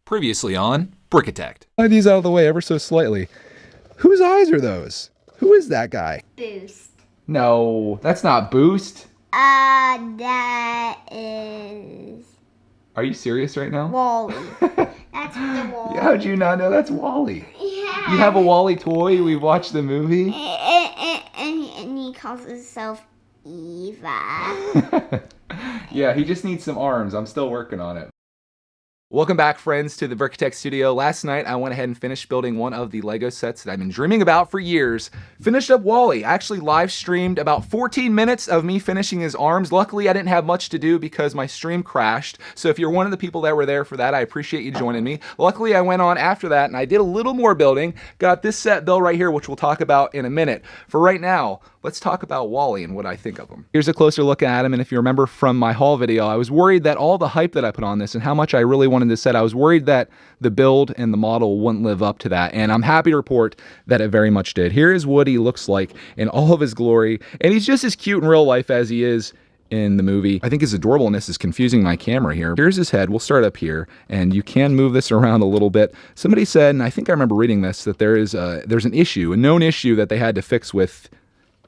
Previously on Brickitect. Slide these out of the way ever so slightly. Whose eyes are those? Who is that guy? Boost. No, that's not Boost. That is Are you serious right now? Wally. That's the Wally. How'd you not know that's Wally? Yeah. You have a Wally toy? We watched the movie? And he calls himself Eva. Yeah, he just needs some arms. I'm still working on it. Welcome back, friends, to the brickitect studio. Last night, I went ahead and finished building one of the Lego sets that I've been dreaming about for years. Finished up Wally. I actually live streamed about 14 minutes of me finishing his arms. Luckily, I didn't have much to do because my stream crashed. So if you're one of the people that were there for that, I appreciate you joining me. Luckily, I went on after that and I did a little more building. Got this set built right here, which we'll talk about in a minute. For right now, let's talk about Wally and what I think of him. Here's a closer look at him, and if you remember from my haul video, I was worried that all the hype that I put on this and how much I really wanted this set, I was worried that the build and the model wouldn't live up to that, and I'm happy to report that it very much did. Here is what he looks like in all of his glory, and he's just as cute in real life as he is in the movie. I think his adorableness is confusing my camera here. Here's his head. We'll start up here, and you can move this around a little bit. Somebody said, and I think I remember reading this, that there's an issue, a known issue that they had to fix with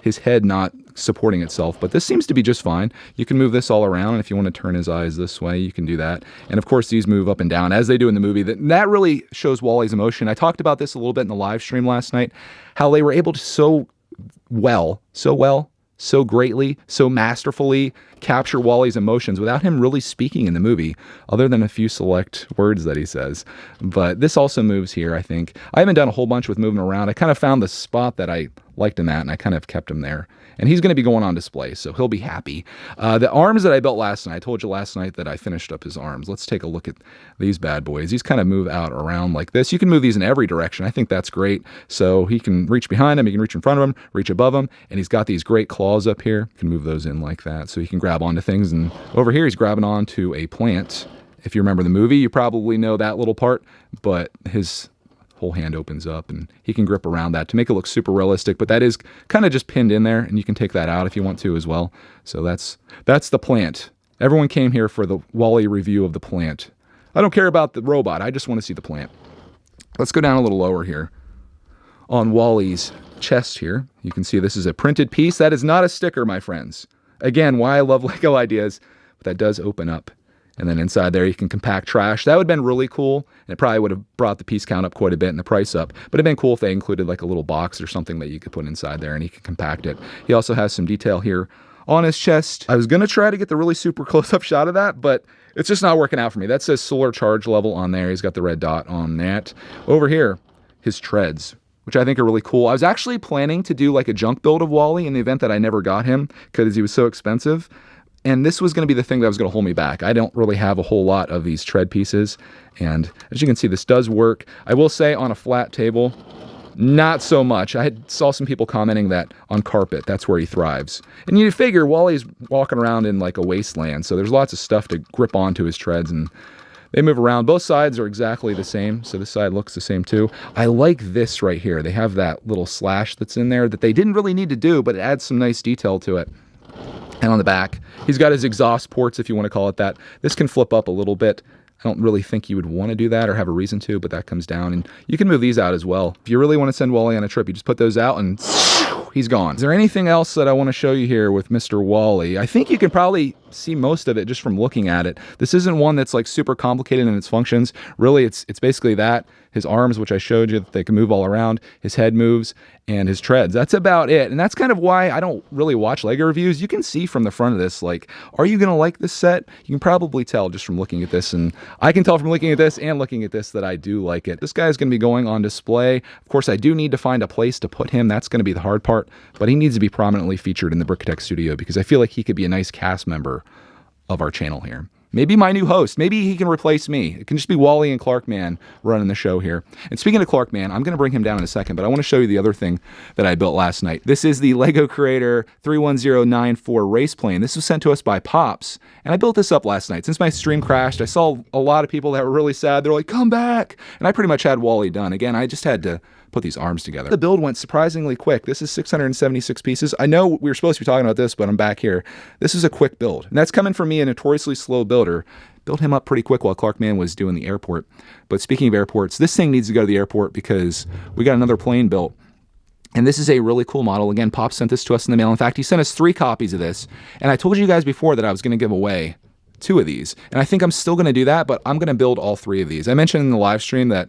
his head not supporting itself, but this seems to be just fine. You can move this all around, and if you want to turn his eyes this way, you can do that. And of course, these move up and down as they do in the movie. That really shows Wally's emotion. I talked about this a little bit in the live stream last night, how they were able to so greatly, so masterfully capture Wally's emotions without him really speaking in the movie, other than a few select words that he says. But this also moves here, I think. I haven't done a whole bunch with moving around. I kind of found the spot that I liked in that, and I kind of kept him there. And he's going to be going on display, so he'll be happy. The arms that I built last night, I told you last night that I finished up his arms. Let's take a look at these bad boys. These kind of move out around like this. You can move these in every direction. I think that's great. So he can reach behind him, he can reach in front of him, reach above him, and he's got these great claws up here. You can move those in like that, so he can grab onto things. And over here, he's grabbing onto a plant. If you remember the movie, you probably know that little part, but his whole hand opens up and he can grip around that to make it look super realistic, but that is kind of just pinned in there, and you can take that out if you want to as well. So that's the plant. Everyone came here for the Wally review of the plant. I don't care about the robot, I just want to see the plant. Let's go down a little lower here. On Wally's chest here, you can see this is a printed piece. That is not a sticker, my friends. Again, why I love Lego ideas, but that does open up. And then inside there, you can compact trash. That would have been really cool. And it probably would have brought the piece count up quite a bit and the price up. But it'd been cool if they included like a little box or something that you could put inside there and he could compact it. He also has some detail here on his chest. I was going to try to get the really super close-up shot of that, but it's just not working out for me. That says solar charge level on there. He's got the red dot on that. Over here, his treads, which I think are really cool. I was actually planning to do like a junk build of Wally in the event that I never got him because he was so expensive. And this was going to be the thing that was going to hold me back. I don't really have a whole lot of these tread pieces. And as you can see, this does work. I will say on a flat table, not so much. I saw some people commenting that on carpet, that's where he thrives. And you figure Wally's walking around in like a wasteland, so there's lots of stuff to grip onto his treads, and they move around. Both sides are exactly the same, so this side looks the same too. I like this right here. They have that little slash that's in there that they didn't really need to do, but it adds some nice detail to it. And on the back, he's got his exhaust ports, if you want to call it that. This can flip up a little bit. I don't really think you would want to do that or have a reason to, but that comes down. And you can move these out as well. If you really want to send Wally on a trip, you just put those out and he's gone. Is there anything else that I want to show you here with Mr. Wally? I think you can probably see most of it just from looking at it. This isn't one that's like super complicated in its functions. Really, it's basically that. His arms, which I showed you, that they can move all around. His head moves, and his treads. That's about it. And that's kind of why I don't really watch Lego reviews. You can see from the front of this, like, are you going to like this set? You can probably tell just from looking at this. And I can tell from looking at this and looking at this that I do like it. This guy is going to be going on display. Of course, I do need to find a place to put him. That's going to be the hard part. But he needs to be prominently featured in the brickitect studio because I feel like he could be a nice cast member of our channel here. Maybe my new host. Maybe he can replace me. It can just be Wally and Clarkman running the show here. And speaking of Clarkman, I'm going to bring him down in a second, but I want to show you the other thing that I built last night. This is the Lego Creator 31094 race plane. This was sent to us by Pops, and I built this up last night. Since my stream crashed, I saw a lot of people that were really sad. They're like, come back! And I pretty much had Wally done. Again, I just had to put these arms together. The build went surprisingly quick. This is 676 pieces. I know we were supposed to be talking about this, but I'm back here. This is a quick build, and that's coming from me, a notoriously slow build. builder. Built him up pretty quick while Clarkman was doing the airport. But speaking of airports, this thing needs to go to the airport because we got another plane built. And this is a really cool model. Again, Pop sent this to us in the mail. In fact, he sent us 3 copies of this. And I told you guys before that I was going to give away 2 of these. And I think I'm still going to do that, but I'm going to build all 3 of these. I mentioned in the live stream that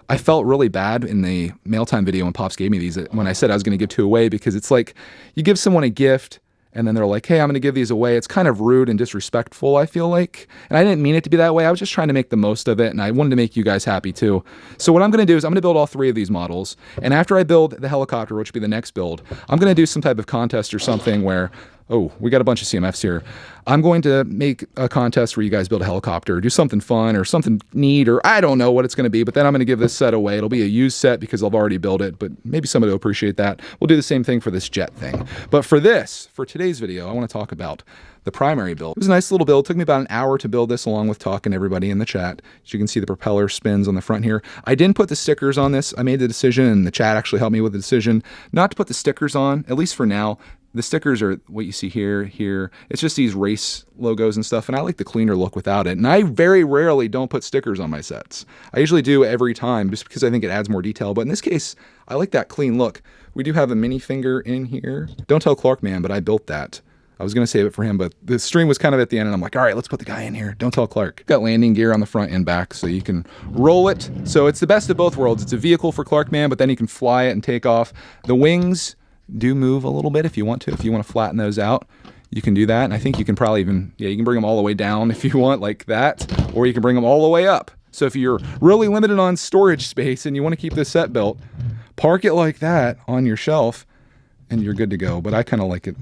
I felt really bad in the mail time video when Pops gave me these, when I said I was going to give 2 away, because it's like you give someone a gift and then they're like, hey, I'm going to give these away. It's kind of rude and disrespectful, I feel like. And I didn't mean it to be that way. I was just trying to make the most of it, and I wanted to make you guys happy too. So what I'm going to do is I'm going to build all 3 of these models. And after I build the helicopter, which will be the next build, I'm going to do some type of contest or something where, oh, we got a bunch of CMFs here. I'm going to make a contest where you guys build a helicopter, do something fun or something neat, or I don't know what it's going to be, but then I'm going to give this set away. It'll be a used set because I've already built it, but maybe somebody will appreciate that. We'll do the same thing for this jet thing. But for today's video, I want to talk about the primary build. It was a nice little build. It took me about an hour to build this, along with talking to everybody in the chat. As you can see, the propeller spins on the front here. I didn't put the stickers on this. I made the decision, and the chat actually helped me with the decision not to put the stickers on, at least for now. The stickers are what you see here. It's just these race logos and stuff, and I like the cleaner look without it. And I very rarely don't put stickers on my sets. I usually do every time just because I think it adds more detail. But in this case, I like that clean look. We do have a mini finger in here. Don't tell Clarkman, but I built that. I was going to save it for him, but the stream was kind of at the end, and I'm like, all right, let's put the guy in here. Don't tell Clark. Got landing gear on the front and back, so you can roll it. So it's the best of both worlds. It's a vehicle for Clarkman, but then you can fly it and take off. The wings do move a little bit if you want to. If you want to flatten those out, you can do that. And I think you can probably even, you can bring them all the way down if you want, like that, or you can bring them all the way up. So if you're really limited on storage space and you want to keep this set built, park it like that on your shelf and you're good to go. But I kind of like it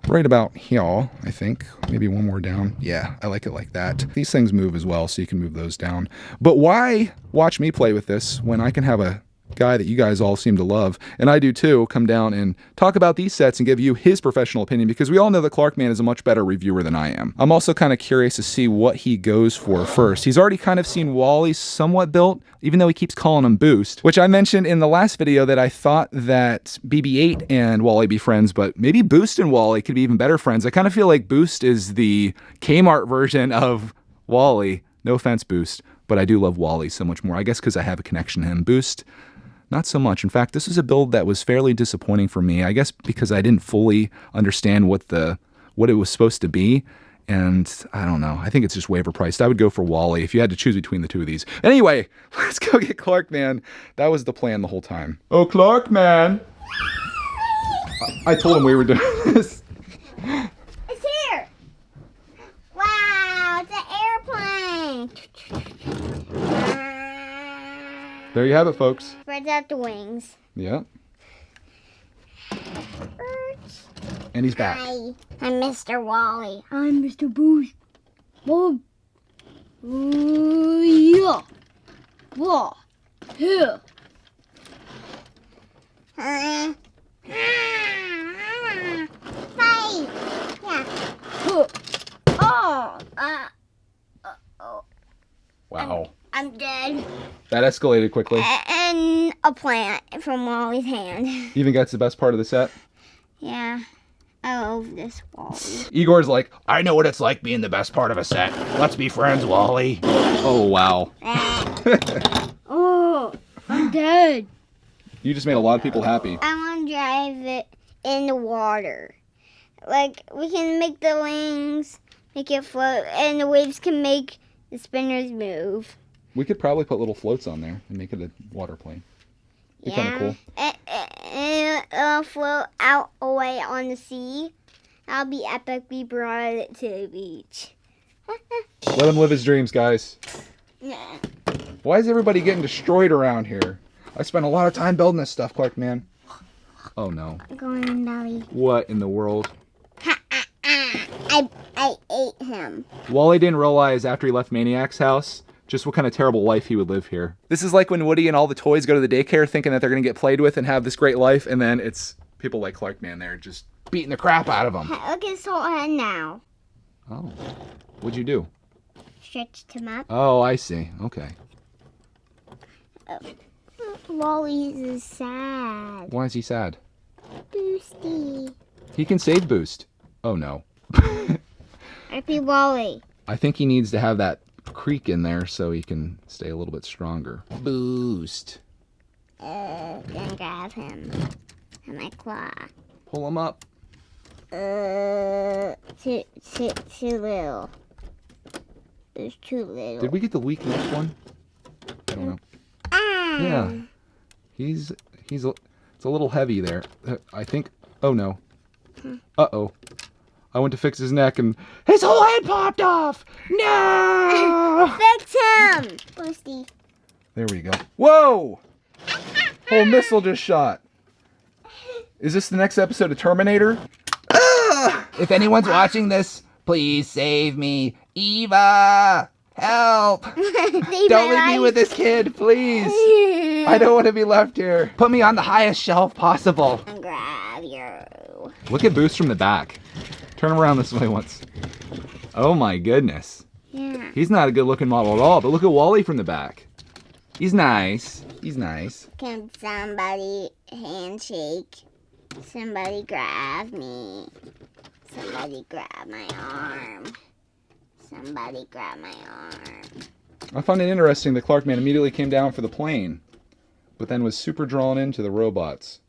right about here, I think. Maybe one more down. Yeah, I like it like that. These things move as well, so you can move those down. But why watch me play with this when I can have a guy that you guys all seem to love, and I do too, come down and talk about these sets and give you his professional opinion, because we all know that Clarkman is a much better reviewer than I am. I'm also kind of curious to see what he goes for first. He's already kind of seen Wally somewhat built, even though he keeps calling him Boost, which I mentioned in the last video that I thought that BB-8 and Wally be friends, but maybe Boost and Wally could be even better friends. I kind of feel like Boost is the Kmart version of Wally. No offense, Boost, but I do love Wally so much more. I guess because I have a connection to him. Boost, not so much. In fact, this is a build that was fairly disappointing for me. I guess because I didn't fully understand what it was supposed to be. And I don't know. I think it's just waiver priced. I would go for Wally if you had to choose between the 2 of these. Anyway, let's go get Clarkman. That was the plan the whole time. Oh, Clarkman. I told him we were doing this. It's here. Wow, it's an airplane. There you have it, folks. Spreads out the wings. Yeah. And he's back. Hi, I'm Mr. Wally. I'm Mr. Boost. Boom. Yeah. Whoa. Here. Bye. Yeah. Oh. Wow. I'm dead. That escalated quickly. And a plant from Wally's hand. Even gets the best part of the set. Yeah. I love this Wally. Igor's like, I know what it's like being the best part of a set. Let's be friends, Wally. Oh, wow. Oh, I'm dead. You just made a lot of people happy. I want to drive it in the water. Like, we can make the wings, make it float, and the waves can make the spinners move. We could probably put little floats on there and make it a water plane. Be kind of cool. And it'll float out away on the sea. That'll be epic. We brought it to the beach. Let him live his dreams, guys. Yeah. Why is everybody getting destroyed around here? I spent a lot of time building this stuff, Clarkman. Oh, no. Going in belly. What in the world? I ate him. Wally didn't realize after he left Maniac's house just what kind of terrible life he would live here. This is like when Woody and all the toys go to the daycare thinking that they're going to get played with and have this great life, and then it's people like Clarkman there just beating the crap out of them. Look at his whole head now. Oh. What'd you do? Stretched him up. Oh, I see. Okay. Wally is sad. Why is he sad? Boosty. He can save Boost. Oh, no. Happy Wally. I think he needs to have that creak in there so he can stay a little bit stronger. Boost. Gonna grab him in my claw. Pull him up. Too little. There's too little. Did we get the weakness one? I don't know. Ah! Yeah. It's a little heavy there. I think. Oh no. Uh-oh. I went to fix his neck and his whole head popped off. No! Fix him! Boosty. There we go. Whoa! Whole missile just shot. Is this the next episode of Terminator? If anyone's watching this, please save me. Eva! Help! Don't leave me with this kid, please. I don't want to be left here. Put me on the highest shelf possible. And grab you. Look at Boost from the back. Turn him around this way once. Oh my goodness. Yeah. He's not a good looking model at all, but look at Wally from the back. He's nice. He's nice. Can somebody handshake? Somebody grab me. Somebody grab my arm. Somebody grab my arm. I find it interesting that Clarkman immediately came down for the plane, but then was super drawn into the robots.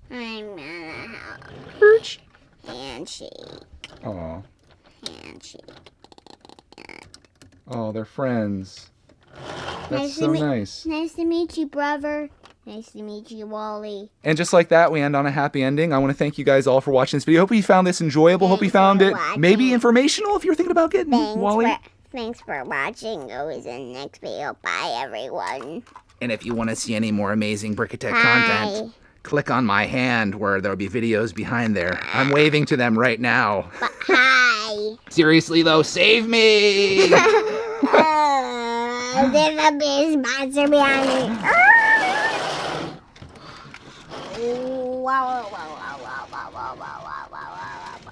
I'm gonna help. Perch. Handshake. Aw. Handshake. Oh, they're friends. That's Nice to so meet- nice. Nice to meet you, brother. Nice to meet you, Wally. And just like that, we end on a happy ending. I want to thank you guys all for watching this video. Hope you found this enjoyable. Hope you Thanks found for it watching. maybe informational if you're thinking about getting Wally. Thanks for watching. Always in the next video. Bye, everyone. And if you want to see any more amazing brickitect Hi. content, click on my hand where there'll be videos behind there. I'm waving to them right now. Hi. Seriously though, save me! There's a big monster behind me. Wow, wow, wow, wow, wow, wow, wow, wow.